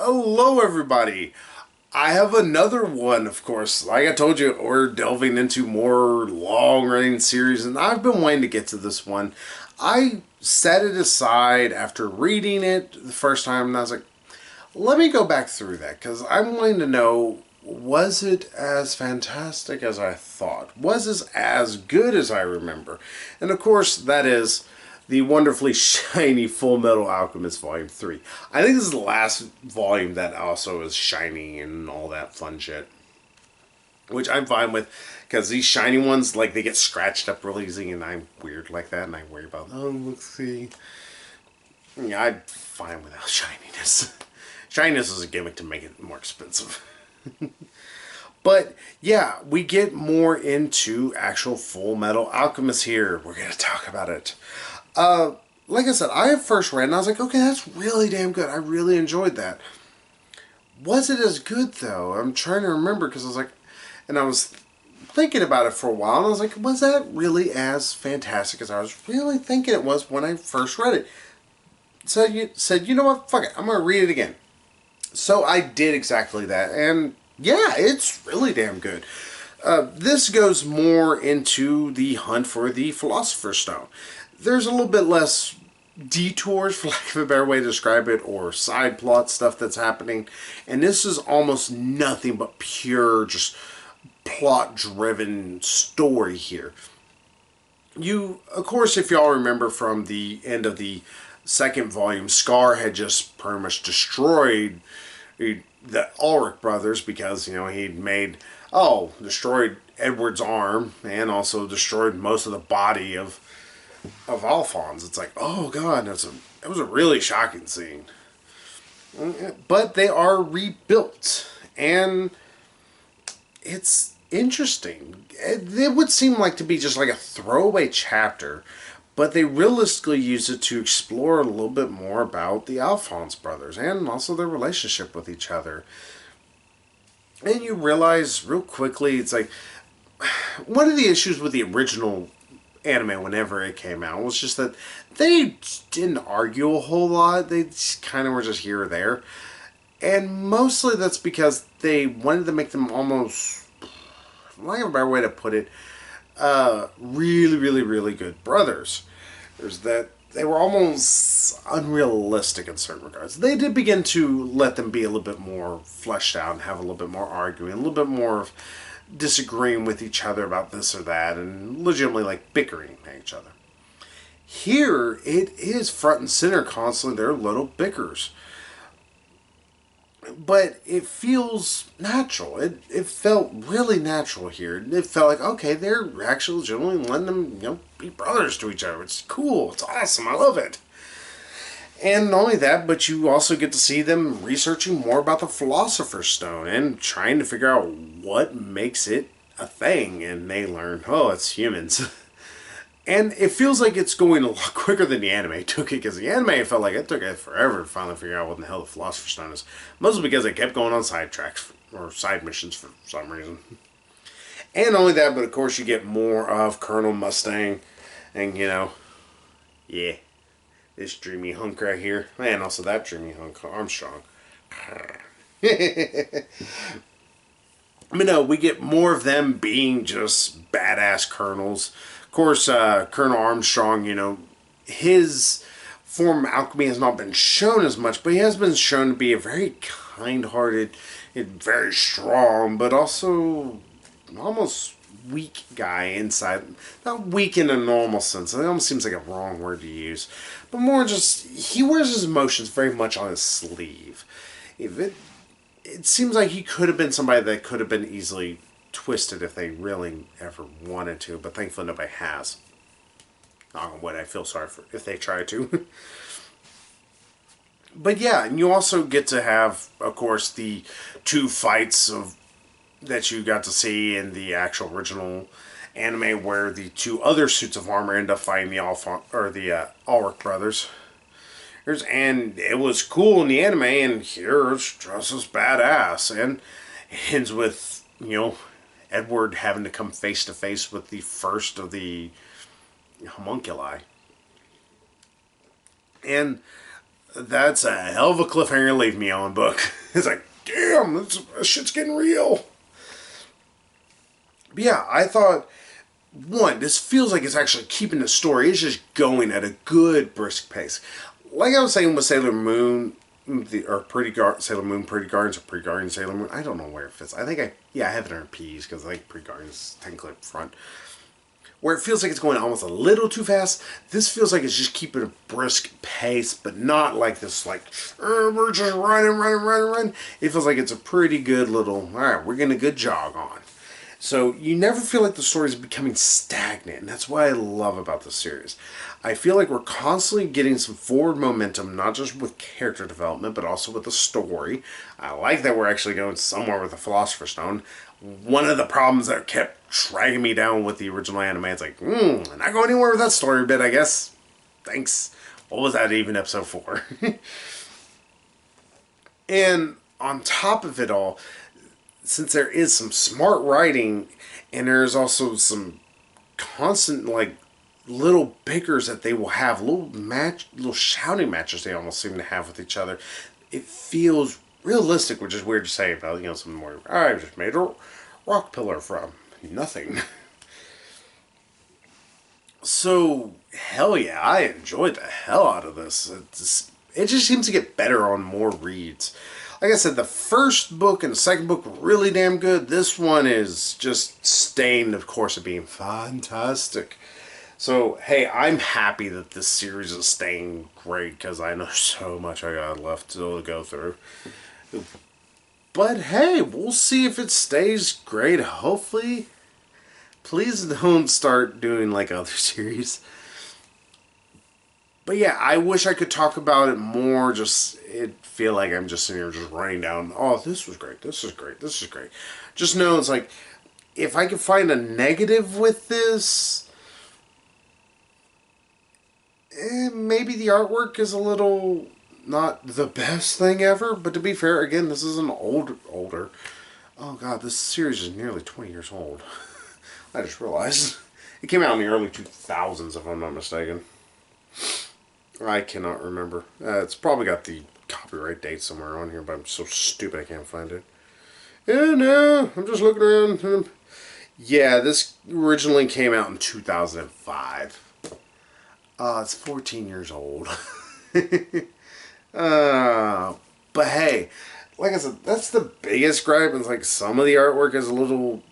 Hello, everybody. I have another one, of course. Like I told you, we're delving into more long-running series, and I've been wanting to get to this one. I set it aside after reading it the first time, and I was like, let me go back through that, because I'm wanting to know, was it as fantastic as I thought? Was it as good as I remember? And of course, that is the wonderfully shiny Fullmetal Alchemist Volume 3. I think this is the last volume that also is shiny and all that fun shit. Which I'm fine with, because these shiny ones, like, they get scratched up real easy, and I'm weird like that, and I worry about, oh, let's see. Yeah, I'm fine without shininess. Shininess is a gimmick to make it more expensive. But yeah, we get more into actual Fullmetal Alchemist here. We're going to talk about it. Like I said, I have first read and I was like, okay, that's really damn good. I really enjoyed that. Was it as good though? I'm trying to remember because I was like, and I was thinking about it for a while and I was like, was that really as fantastic as I was really thinking it was when I first read it? So you said, you know what, fuck it, I'm going to read it again. So I did exactly that, and yeah, it's really damn good. This goes more into the hunt for the Philosopher's Stone. There's a little bit less detours, for lack of a better way to describe it, or side plot stuff that's happening. And this is almost nothing but pure, just plot-driven story here. You, of course, if y'all remember from the end of the second volume, Scar had just pretty much destroyed the Ulrich brothers because, you know, he'd destroyed Edward's arm and also destroyed most of the body of Alphonse. It's like, oh god, it was a really shocking scene. But they are rebuilt, and it's interesting. It would seem like to be just like a throwaway chapter, but they realistically use it to explore a little bit more about the Alphonse brothers and also their relationship with each other. And you realize real quickly, it's like, one of the issues with the original anime whenever it came out was just that they didn't argue a whole lot. They just kind of were just here or there. And mostly that's because they wanted to make them almost, like a better way to put it, really, really, really good brothers. There's that they were almost unrealistic in certain regards. They did begin to let them be a little bit more fleshed out and have a little bit more arguing, a little bit more of disagreeing with each other about this or that, and legitimately like bickering at each other. Here, it is front and center constantly their little bickers. But it feels natural. It felt really natural here. It felt like, okay, they're actually legitimately letting them, be brothers to each other. It's cool. It's awesome. I love it. And not only that, but you also get to see them researching more about the Philosopher's Stone and trying to figure out what makes it a thing. And they learn, oh, it's humans. And it feels like it's going a lot quicker than the anime took it, because the anime felt like it took it forever to finally figure out what in the hell the Philosopher's Stone is. Mostly because they kept going on side tracks, or side missions for some reason. And not only that, but of course you get more of Colonel Mustang, and yeah, this dreamy hunk right here, and also that dreamy hunk, Armstrong. But no, we get more of them being just badass colonels. Of course, Colonel Armstrong, his form of alchemy has not been shown as much, but he has been shown to be a very kind-hearted and very strong, but also almost weak guy inside. Not weak in a normal sense. It almost seems like a wrong word to use. But more just, he wears his emotions very much on his sleeve. It seems like he could have been somebody that could have been easily twisted if they really ever wanted to, but thankfully nobody has. Knock on wood, I feel sorry for if they try to. But yeah, and you also get to have, of course, the two fights that you got to see in the actual original anime, where the two other suits of armor end up fighting the Ulrich brothers. And it was cool in the anime, and here it's just as badass. And it ends with, Edward having to come face to face with the first of the homunculi. And That's a hell of a cliffhanger to leave me on, book. It's like, damn, this shit's getting real. But yeah, I thought, one, this feels like it's actually keeping the story. It's just going at a good, brisk pace. Like I was saying with Sailor Moon, Sailor Moon, Pretty Gardens, or Pretty Gardens, Sailor Moon. I don't know where it fits. I think I have it in P's because I think Pretty Gardens technically up front. Where it feels like it's going almost a little too fast. This feels like it's just keeping a brisk pace, but not like this, like, we're just running. It feels like it's a pretty good little, alright, we're getting a good jog on. So you never feel like the story is becoming stagnant, and that's what I love about this series. I feel like we're constantly getting some forward momentum, not just with character development, but also with the story. I like that we're actually going somewhere with the Philosopher's Stone. One of the problems that kept dragging me down with the original anime, it's like, not going anywhere with that story bit, I guess. Thanks. What was that even, episode 4? And on top of it all, since there is some smart writing, and there's also some constant, like, little bickers that they will have, little shouting matches they almost seem to have with each other, it feels realistic, which is weird to say about, some more, I just made a rock pillar from nothing. So, hell yeah, I enjoyed the hell out of this. It just seems to get better on more reads. Like I said, the first book and the second book were really damn good. This one is just staying the course of being fantastic. So, hey, I'm happy that this series is staying great because I know so much I got left to go through. But hey, we'll see if it stays great. Hopefully, please don't start doing like other series. But yeah, I wish I could talk about it more. It feel like I'm just sitting here just writing down, oh, this was great, this is great, this is great. Just know it's like, if I could find a negative with this, maybe the artwork is a little not the best thing ever. But to be fair, again, this is an older. Oh god, this series is nearly 20 years old. I just realized. It came out in the early 2000s, if I'm not mistaken. I cannot remember. It's probably got the copyright date somewhere on here, but I'm so stupid I can't find it. Yeah, no, I'm just looking around. Yeah, this originally came out in 2005. It's 14 years old. But hey, like I said, that's the biggest gripe. It's like some of the artwork is a little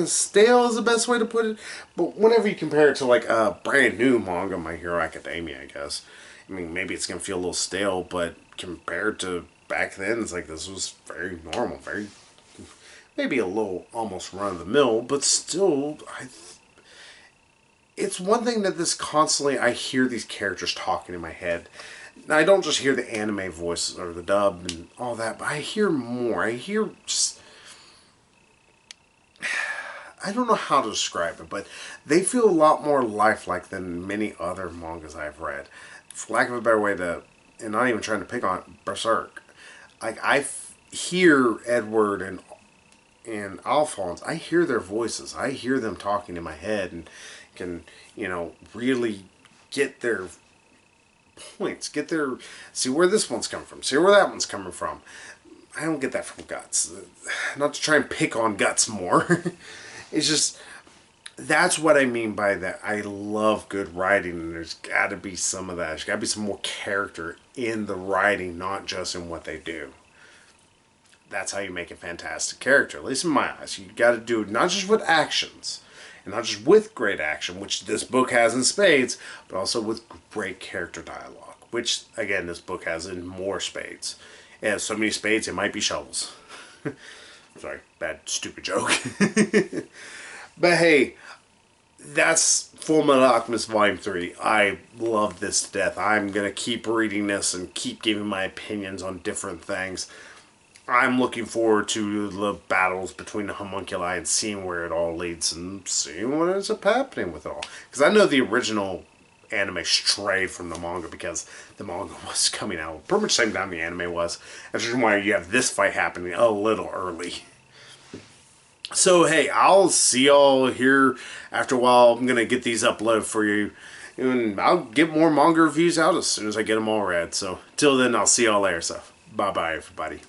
stale is the best way to put it. But whenever you compare it to like a brand new manga, My Hero Academia, I guess. I mean, maybe it's going to feel a little stale, but compared to back then, it's like this was very normal, maybe a little almost run-of-the-mill, but still, it's one thing that I hear these characters talking in my head. Now, I don't just hear the anime voice or the dub and all that, but I hear more. I hear just... I don't know how to describe it, but they feel a lot more lifelike than many other mangas I've read. For lack of a better way and not even trying to pick on Berserk. Like, hear Edward and Alphonse. I hear their voices. I hear them talking in my head and can, really get their points. See where this one's coming from. See where that one's coming from. I don't get that from Guts. Not to try and pick on Guts more. It's just, that's what I mean by that. I love good writing, and there's got to be some of that. There's got to be some more character in the writing, not just in what they do. That's how you make a fantastic character, at least in my eyes. You got to do it not just with actions, and not just with great action, which this book has in spades, but also with great character dialogue, which, again, this book has in more spades. It has so many spades, it might be shovels. Sorry, bad, stupid joke. But hey, that's Fullmetal Alchemist Volume 3. I love this to death. I'm going to keep reading this and keep giving my opinions on different things. I'm looking forward to the battles between the homunculi and seeing where it all leads and seeing what ends up happening with it all. Because I know the original anime strayed from the manga because the manga was coming out pretty much the same time the anime was. That's just why you have this fight happening a little early. So hey, I'll see y'all here after a while. I'm going to get these uploaded for you. And I'll get more manga reviews out as soon as I get them all read. So till then, I'll see y'all later. So bye bye, everybody.